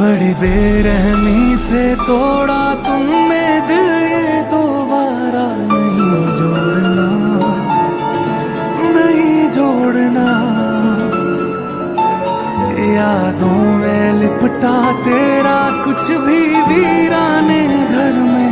बड़ी बेरहमी से तोड़ा तुमने दिल, ये दोबारा नहीं जोड़ना, नहीं जोड़ना। यादों में लिपटा तेरा कुछ भी वीराने घर में